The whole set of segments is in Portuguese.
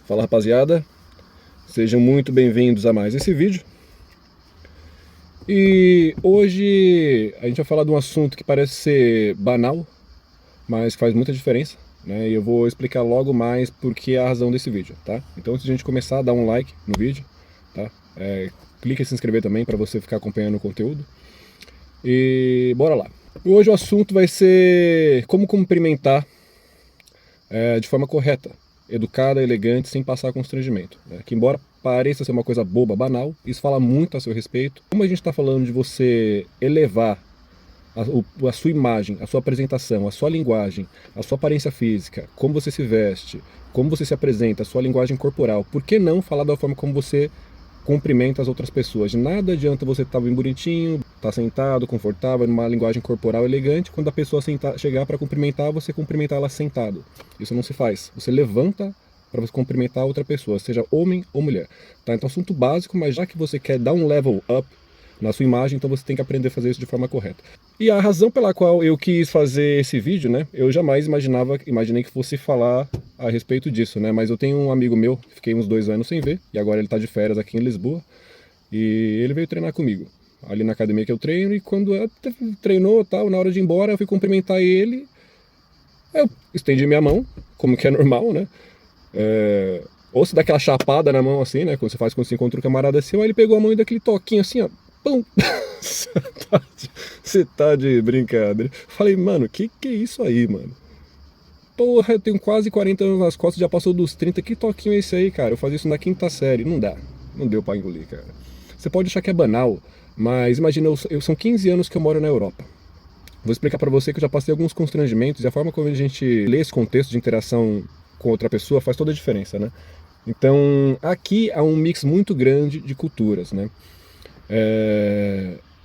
Fala, rapaziada, sejam muito bem-vindos a mais esse vídeo. E hoje a gente vai falar de um assunto que parece ser banal, mas faz muita diferença, né? E eu vou explicar logo mais por que a razão desse vídeo, tá? Então antes de a gente começar, dá um like no vídeo, tá? Clica em se inscrever também para você ficar acompanhando o conteúdo. E bora lá. Hoje o assunto vai ser como cumprimentar de forma correta, educada, elegante, sem passar constrangimento, né? Que embora pareça ser uma coisa boba, banal, isso fala muito a seu respeito. Como a gente está falando de você elevar a sua imagem, a sua apresentação, a sua linguagem, a sua aparência física, como você se veste, como você se apresenta, a sua linguagem corporal, por que não falar da forma como você cumprimenta as outras pessoas? De nada adianta você estar bem bonitinho, estar sentado, confortável, numa linguagem corporal elegante, quando a pessoa chegar para cumprimentar, você cumprimentar ela sentado. Isso não se faz. Você levanta para você cumprimentar outra pessoa, seja homem ou mulher. Tá? Então, assunto básico, mas já que você quer dar um level up na sua imagem, então você tem que aprender a fazer isso de forma correta. E a razão pela qual eu quis fazer esse vídeo, né? Eu jamais imaginei que fosse falar a respeito disso, né? Mas eu tenho um amigo meu, fiquei uns 2 anos sem ver, e agora ele tá de férias aqui em Lisboa, e ele veio treinar comigo, ali na academia que eu treino, e quando treinou, tal, na hora de ir embora, eu fui cumprimentar ele, eu estendi minha mão, como que é normal, né? Ou se dá aquela chapada na mão assim, né? Quando você encontra um camarada seu, aí ele pegou a mão e dá aquele toquinho assim, ó. Pum! Você tá de brincadeira. Falei, mano, que é isso aí, mano? Porra, eu tenho quase 40 anos nas costas, já passou dos 30. Que toquinho é esse aí, cara? Eu fazia isso na quinta série. Não dá. Não deu pra engolir, cara. Você pode achar que é banal, mas imagina, são 15 anos que eu moro na Europa. Vou explicar pra você que eu já passei alguns constrangimentos e a forma como a gente lê esse contexto de interação com outra pessoa faz toda a diferença, né? Então, aqui há um mix muito grande de culturas, né?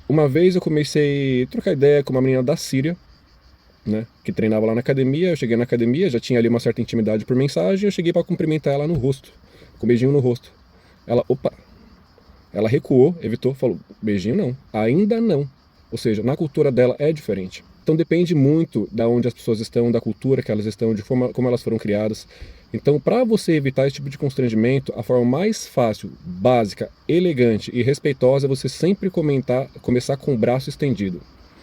Uma vez eu comecei a trocar ideia com uma menina da Síria, né, que treinava lá na academia. Eu cheguei na academia, já tinha ali uma certa intimidade por mensagem, eu cheguei para cumprimentar ela no rosto, com um beijinho no rosto. Ela, opa, ela recuou, evitou, falou, beijinho não, ainda não. Ou seja, na cultura dela é diferente. Então depende muito da onde as pessoas estão, da cultura que elas estão, de forma como elas foram criadas. Então, para você evitar esse tipo de constrangimento, a forma mais fácil, básica, elegante e respeitosa é você sempre começar com o braço estendido.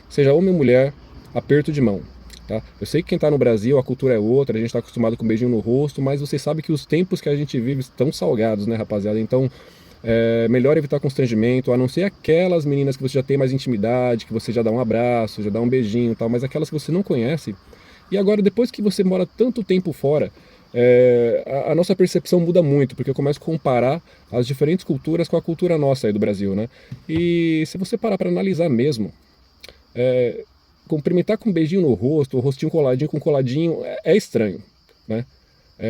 Seja homem ou mulher, aperto de mão. Tá? Eu sei que quem está no Brasil, a cultura é outra, a gente está acostumado com um beijinho no rosto, mas você sabe que os tempos que a gente vive estão salgados, né, rapaziada? Então, é melhor evitar constrangimento, a não ser aquelas meninas que você já tem mais intimidade, que você já dá um abraço, já dá um beijinho e tal, mas aquelas que você não conhece. E agora, depois que você mora tanto tempo fora, a nossa percepção muda muito, porque eu começo a comparar as diferentes culturas com a cultura nossa aí do Brasil, né? E se você parar para analisar mesmo, cumprimentar com um beijinho no rosto, o rostinho coladinho com coladinho, é estranho, né?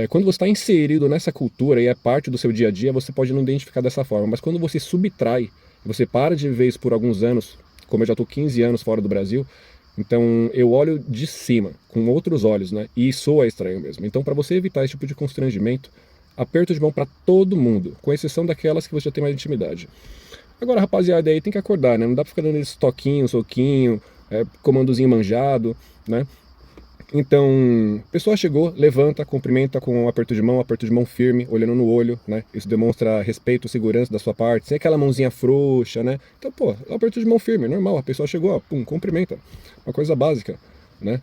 Quando você está inserido nessa cultura e é parte do seu dia a dia, você pode não identificar dessa forma, mas quando você subtrai, você para de viver isso por alguns anos, como eu já estou 15 anos fora do Brasil, então eu olho de cima, com outros olhos, né? E soa estranho mesmo. Então, para você evitar esse tipo de constrangimento, aperto de mão para todo mundo, com exceção daquelas que você já tem mais intimidade. Agora, rapaziada, aí tem que acordar, né? Não dá pra ficar dando esse toquinho, soquinho, comandozinho manjado, né? Então, a pessoa chegou, levanta, cumprimenta com um aperto de mão firme, olhando no olho, né? Isso demonstra respeito, segurança da sua parte, sem aquela mãozinha frouxa, né? Então, pô, aperto de mão firme, normal, a pessoa chegou, ó, pum, cumprimenta. Uma coisa básica, né?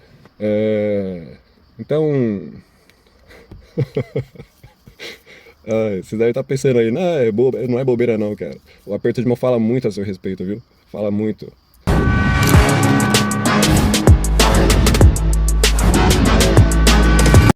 Então... você deve estar pensando aí, não é bobeira não, cara. O aperto de mão fala muito a seu respeito, viu? Fala muito.